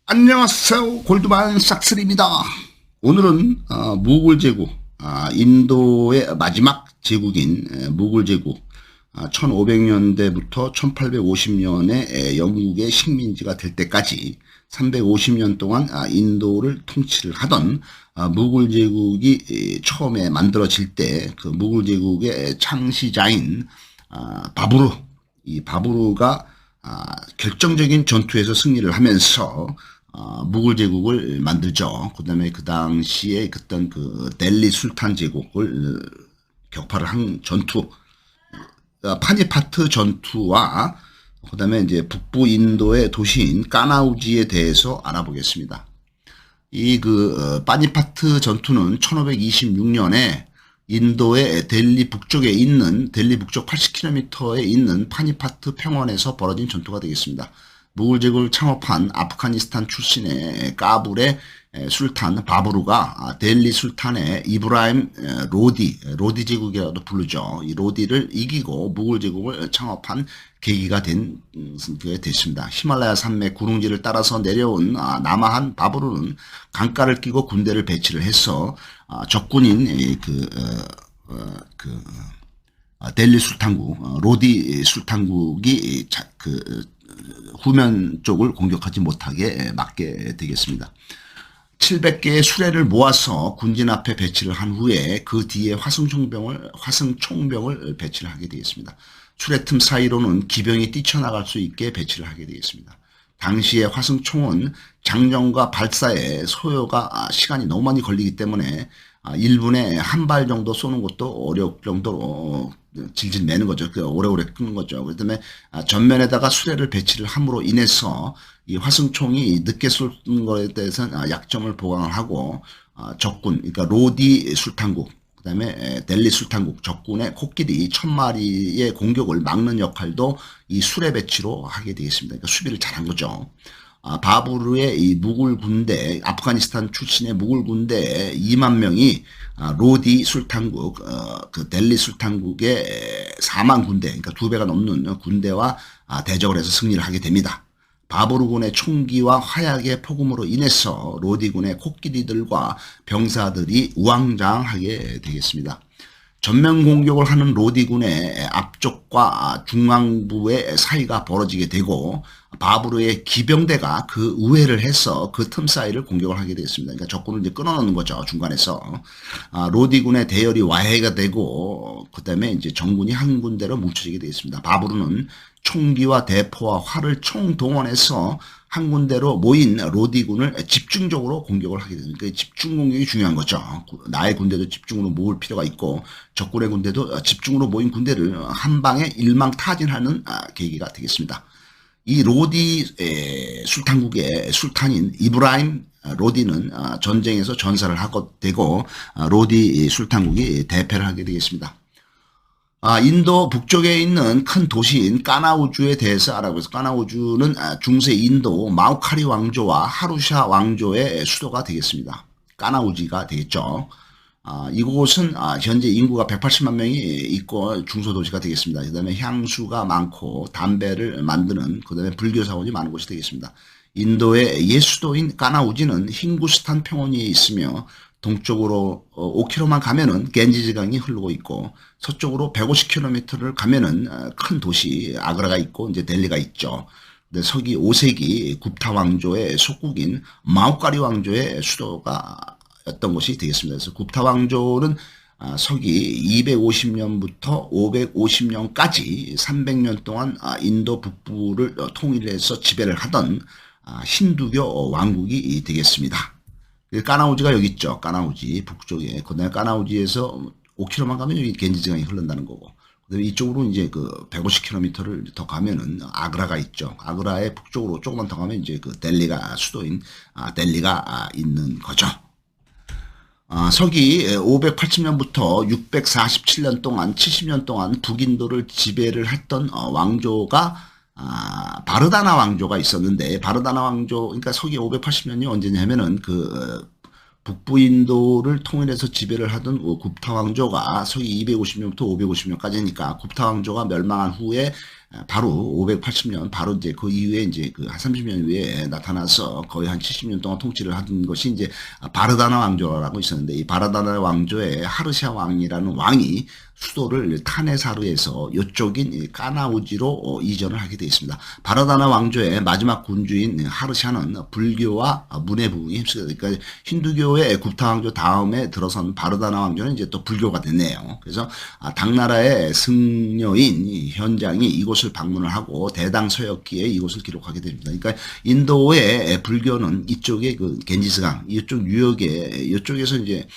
안녕하세요. 골드만 삭스입니다. 오늘은 무굴 제국, 인도의 마지막 제국인 무굴 제국, 1500년대부터 1850년에 영국의 식민지가 될 때까지 350년 동안 인도를 통치를 하던 무굴 제국이 처음에 만들어질 때 그 무굴 제국의 창시자인 바부르, 이 바부르가 결정적인 전투에서 승리를 하면서 무굴 제국을 만들죠. 그다음에 그 당시에 그떤 그 델리 술탄 제국을 격파를 한 전투, 파니파트 전투와 그다음에 이제 북부 인도의 도시인 까나우지에 대해서 알아보겠습니다. 이 파니파트 전투는 1526년에 인도의 델리 북쪽에 있는 델리 북쪽 80km에 있는 파니파트 평원에서 벌어진 전투가 되겠습니다. 무굴 제국을 창업한 아프가니스탄 출신의 까불의 술탄 바부르가 델리 술탄의 이브라임 로디 제국이라도 부르죠. 이 로디를 이기고 무굴 제국을 창업한 계기가 게 됐습니다. 히말라야 산맥 구릉지를 따라서 내려온 남아한 바부르는 강가를 끼고 군대를 배치를 해서 적군인 델리 술탄국, 로디 술탄국이 후면 쪽을 공격하지 못하게 막게 되겠습니다. 700개의 수레를 모아서 군진 앞에 배치를 한 후에 그 뒤에 화승총병을 배치를 하게 되겠습니다. 수레 틈 사이로는 기병이 뛰쳐나갈 수 있게 배치를 하게 되겠습니다. 당시에 화승총은 장전과 발사에 소요가 시간이 너무 많이 걸리기 때문에 1분에 한 발 정도 쏘는 것도 어려울 정도로 질질 매는 거죠. 오래오래 끄는 거죠. 그 다음에 전면에다가 수레를 배치를 함으로 인해서 이 화승총이 늦게 쏘는 것에 대해서는 약점을 보강을 하고 적군, 그러니까 로디 술탄국, 그 다음에 델리 술탄국 적군의 코끼리 1000마리의 공격을 막는 역할도 이 수레 배치로 하게 되겠습니다. 그러니까 수비를 잘한 거죠. 바부르의 이 무굴 군대, 아프가니스탄 출신의 무굴 군대 2만 명이 로디 술탄국, 그 델리 술탄국의 4만 군대, 그러니까 2배가 넘는 군대와 대적을 해서 승리를 하게 됩니다. 바부르군의 총기와 화약의 폭음으로 인해서 로디군의 코끼리들과 병사들이 우왕좌왕하게 되겠습니다. 전면 공격을 하는 로디군의 앞쪽과 중앙부의 사이가 벌어지게 되고 바부르의 기병대가 그 우회를 해서 그 틈 사이를 공격을 하게 되겠습니다. 그러니까 적군을 이제 끊어놓는 거죠. 중간에서. 로디군의 대열이 와해가 되고 그다음에 이제 정군이 한 군데로 뭉쳐지게 되겠습니다. 바부르는 총기와 대포와 활을 총동원해서 한 군데로 모인 로디군을 집중적으로 공격을 하게 됩니다. 그러니까 집중 공격이 중요한 거죠. 나의 군대도 집중으로 모을 필요가 있고 적군의 군대도 집중으로 모인 군대를 한 방에 일망타진하는 계기가 되겠습니다. 이 로디 술탄국의 술탄인 이브라임 로디는 전쟁에서 전사를 하게 되고 로디 술탄국이 대패를 하게 되겠습니다. 인도 북쪽에 있는 큰 도시인 까나우주에 대해서 알아보겠습니다. 까나우주는 중세 인도 마우카리 왕조와 하루샤 왕조의 수도가 되겠습니다. 까나우지가 되겠죠. 이곳은 현재 인구가 180만 명이 있고 중소도시가 되겠습니다. 그 다음에 향수가 많고 담배를 만드는 그 다음에 불교 사원이 많은 곳이 되겠습니다. 인도의 옛 수도인 까나우지는 힌구스탄 평원이 있으며 동쪽으로 5km만 가면은 겐지즈강이 흐르고 있고 서쪽으로 150km를 가면은 큰 도시 아그라가 있고 이제 델리가 있죠. 근데 서기 5세기 굽타 왕조의 속국인 마우카리 왕조의 수도가 였던 것이 되겠습니다. 그래서 굽타 왕조는 서기 250년부터 550년까지 300년 동안 인도 북부를 통일해서 지배를 하던 힌두교 왕국이 되겠습니다. 까나우지가 여기 있죠. 까나우지 북쪽에. 그다음에 까나우지에서 5km만 가면 여기 겐지강이 흐른다는 거고. 그다음에 이쪽으로 이제 150km를 더 가면은 아그라가 있죠. 아그라의 북쪽으로 조금만 더 가면 이제 델리가 수도인 델리가 있는 거죠. 서기 580년부터 647년 동안 70년 동안 북인도를 지배를 했던 왕조가 바르다나 왕조가 있었는데 바르다나 왕조 그러니까 서기 580년이 언제냐면은 북부 인도를 통일해서 지배를 하던 굽타 왕조가 서기 250년부터 550년까지니까 굽타 왕조가 멸망한 후에 바로 580년 바로 이제 그 이후에 이제 그 한 30년 후에 나타나서 거의 한 70년 동안 통치를 한 것이 이제 바르다나 왕조라고 있었는데, 이 바르다나 왕조의 하르샤 왕이라는 왕이 수도를 타네사르에서 이쪽인 이 까나우지로 이전을 하게 되어 있습니다. 바르다나 왕조의 마지막 군주인 하르샤는 불교와 문해 부분이 휩쓸려, 그러니까 힌두교의 굽타 왕조 다음에 들어선 바르다나 왕조는 이제 또 불교가 됐네요. 그래서 당나라의 승려인 이 현장이 이곳을 방문을 하고 대당서역기에 이곳을 기록하게 됩니다. 그러니까 인도의 불교는 이쪽에 그 겐지스강 이쪽 유역에 이쪽에서 이제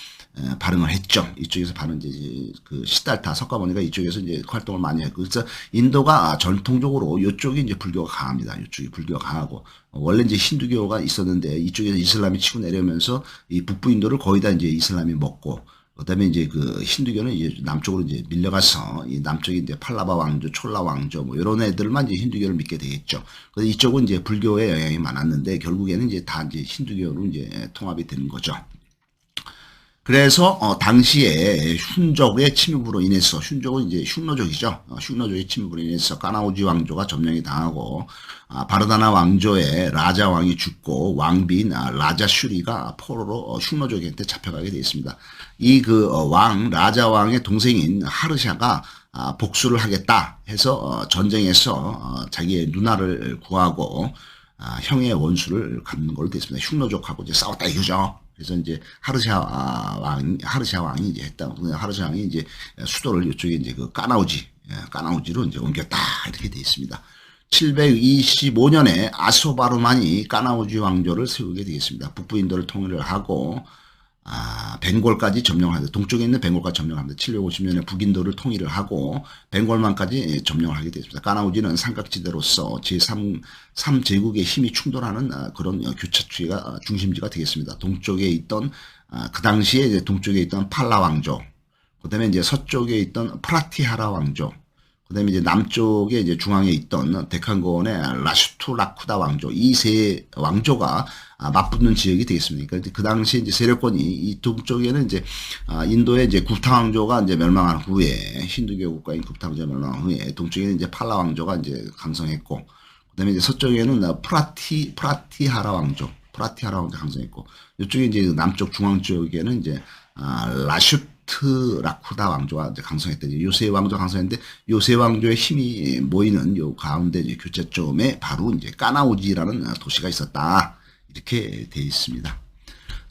발흥을 했죠. 이쪽에서 발흥 이제 그 시달타 석가모니가 이쪽에서 이제 활동을 많이 했고, 그래서 인도가 전통적으로 이쪽이 이제 불교가 강합니다. 이쪽이 불교가 강하고, 원래 이제 힌두교가 있었는데 이쪽에서 이슬람이 치고 내려오면서 이 북부 인도를 거의 다 이제 이슬람이 먹고, 그다음에 이제 그 힌두교는 이제 남쪽으로 이제 밀려가서 이 남쪽에 이제 팔라바 왕조, 촐라 왕조 뭐 이런 애들만 이제 힌두교를 믿게 되겠죠. 그래서 이쪽은 이제 불교의 영향이 많았는데 결국에는 이제 다 이제 힌두교로 이제 통합이 되는 거죠. 그래서 당시에 흉족의 침입으로 인해서, 흉족은 이제 흉노족이죠. 흉노족의 침입으로 인해서 까나우지 왕조가 점령이 당하고, 바르다나 왕조의 라자 왕이 죽고 왕비인 라자 슈리가 포로로 흉노족한테 잡혀가게 되어 있습니다. 이 그 왕 라자 왕의 동생인 하르샤가 복수를 하겠다 해서 전쟁에서 자기의 누나를 구하고 형의 원수를 갚는 걸로 되어 있습니다. 흉노족하고 이제 싸웠다 이거죠. 그래서 이제 하르샤 왕이 이제 했다. 하르샤 왕이 이제 수도를 이쪽에 이제 그 까나우지로 이제 옮겼다. 이렇게 되어 있습니다. 725년에 아소바르만이 까나우지 왕조를 세우게 되겠습니다. 북부 인도를 통일을 하고, 벵골까지 점령합니다. 동쪽에 있는 벵골까지 점령합니다. 750년에 북인도를 통일을 하고 벵골만까지 점령을 하게 되었습니다. 까나우지는 삼각지대로서 제3제국의 힘이 충돌하는 그런 교차추가 중심지가 되겠습니다. 동쪽에 있던 그 당시에 이제 동쪽에 있던 팔라 왕조, 그다음에 이제 서쪽에 있던 프라티하라 왕조, 그다음에 이제 남쪽에 이제 중앙에 있던 데칸고원의 라슈투라쿠다 왕조, 이 세 왕조가 맞붙는 지역이 되겠습니다. 그러니까 그 당시에 이제 세력권이 이 동쪽에는 이제 인도의 이제 굽타 왕조가 이제 멸망한 후에, 힌두교 국가인 굽타 왕조가 멸망한 후에 동쪽에는 이제 팔라 왕조가 이제 강성했고, 그다음에 이제 서쪽에는 프라티하라 왕조 강성했고, 이쪽에 이제 남쪽 중앙 지역에는 이제 라슈트라쿠다 왕조가 이제 강성했다. 요새 왕조가 강성했는데 요새 왕조의 힘이 모이는 요 가운데 이제 교차점에 바로 이제 까나우지라는 도시가 있었다. 이렇게 되어 있습니다.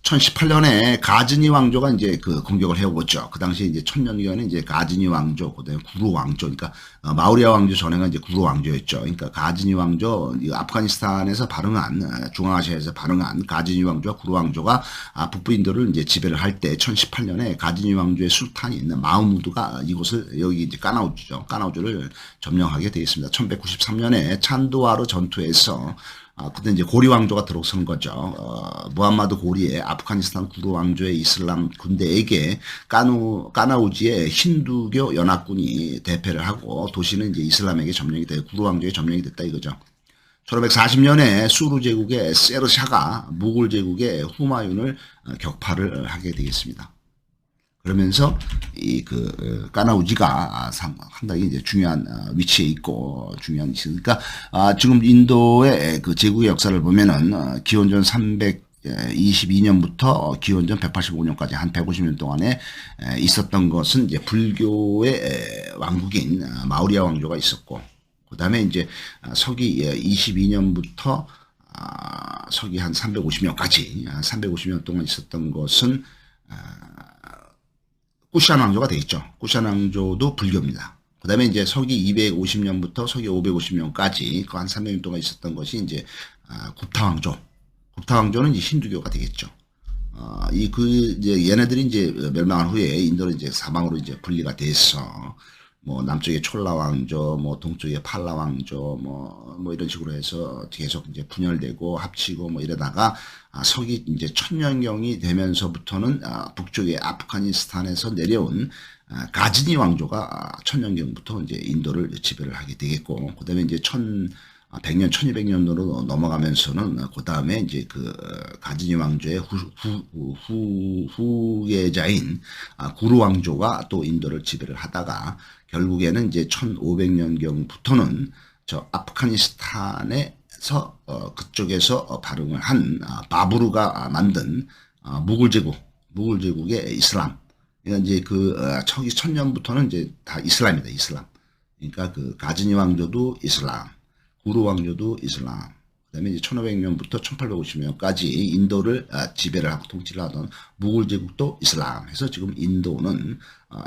1018년에 가즈니 왕조가 이제 그 공격을 해오겠죠. 그 당시에 이제 천년기간에 이제 가즈니 왕조, 그다음에 구루 왕조, 그러니까 마우리아 왕조 전에가 이제 구루 왕조였죠. 그러니까 가즈니 왕조, 아프가니스탄에서 발흥한, 중앙아시아에서 발흥한 가즈니 왕조와 구루 왕조가 북부 인도를 이제 지배를 할 때 1018년에 가즈니 왕조의 술탄이 있는 마흐무드가 이곳을, 여기 이제 까나우주를 점령하게 되어 있습니다. 1193년에 찬두와르 전투에서 그때 이제 고리 왕조가 들어선 거죠. 무함마드 고리의 아프가니스탄 구루 왕조의 이슬람 군대에게 까나우지의 힌두교 연합군이 대패를 하고 도시는 이제 이슬람에게 점령이 돼, 구루 왕조에 점령이 됐다 이거죠. 1540년에 수루 제국의 세르샤가 무굴 제국의 후마윤을 격파를 하게 되겠습니다. 그러면서 이 그 까나우지가 상당히 이제 중요한 위치에 있고 중요한 위치. 그러니까 지금 인도의 그 제국의 역사를 보면은 기원전 322년부터 기원전 185년까지 한 150년 동안에 있었던 것은 이제 불교의 왕국인 마우리아 왕조가 있었고, 그다음에 이제 서기 22년부터 서기 한 350년까지 동안 있었던 것은 쿠샨 왕조가 되겠죠. 쿠샨 왕조도 불교입니다. 그 다음에 이제 서기 250년부터 서기 550년까지 그 한 300년 동안 있었던 것이 이제 굽타 왕조. 굽타 왕조는 이제 힌두교가 되겠죠. 이제 얘네들이 이제 멸망한 후에 인도는 이제 사방으로 이제 분리가 돼서 뭐 남쪽에 촐라 왕조, 뭐 동쪽에 팔라 왕조, 뭐 이런 식으로 해서 계속 이제 분열되고 합치고 뭐 이러다가 서기 이제 천년경이 되면서부터는 북쪽의 아프가니스탄에서 내려온 가즈니 왕조가 천년경부터 이제 인도를 지배를 하게 되겠고, 그다음에 이제 100년, 1200년으로 넘어가면서는 그 다음에 이제 그 가즈니 왕조의 후계자인 구루 왕조가 또 인도를 지배를 하다가 결국에는 이제 1500년경부터는 저 아프가니스탄에서 그쪽에서 발흥을 한 바부르가 만든 무굴 제국의 이슬람. 그러니까 이제 그 초기 1000년부터는 이제 다 이슬람이다, 이슬람. 그러니까 그 가즈니 왕조도 이슬람, 구루 왕조도 이슬람. 그다음에 이제 1500년부터 1850년까지 인도를 지배를 하고 통치를 하던 무굴 제국도 이슬람. 해서 지금 인도는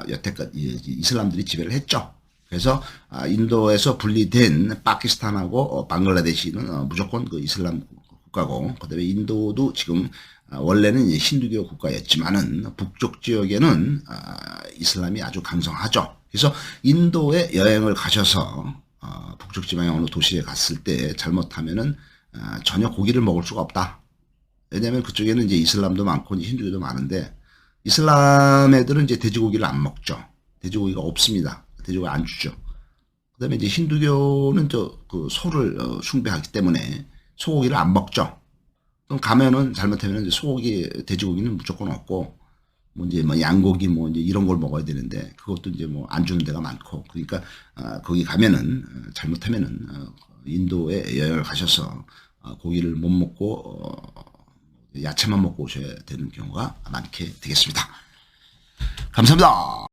여태까지 이슬람들이 지배를 했죠. 그래서 인도에서 분리된 파키스탄하고 방글라데시는 무조건 그 이슬람 국가고, 그다음에 인도도 지금 원래는 이제 힌두교 국가였지만은 북쪽 지역에는 이슬람이 아주 강성하죠. 그래서 인도에 여행을 가셔서 북쪽 지방의 어느 도시에 갔을 때 잘못하면은 전혀 고기를 먹을 수가 없다. 왜냐하면 그쪽에는 이제 이슬람도 많고 힌두교도 많은데 이슬람 애들은 이제 돼지고기를 안 먹죠. 돼지고기가 없습니다. 돼지고기 안 주죠. 그다음에 이제 힌두교는 그 소를 숭배하기 때문에 소고기를 안 먹죠. 그럼 가면은 잘못하면 이제 소고기, 돼지고기는 무조건 없고, 뭐 이제 뭐 양고기 뭐 이제 이런 걸 먹어야 되는데 그것도 이제 뭐 안 주는 데가 많고, 그러니까 거기 가면은 잘못하면은 인도에 여행을 가셔서 고기를 못 먹고 야채만 먹고 오셔야 되는 경우가 많게 되겠습니다. 감사합니다.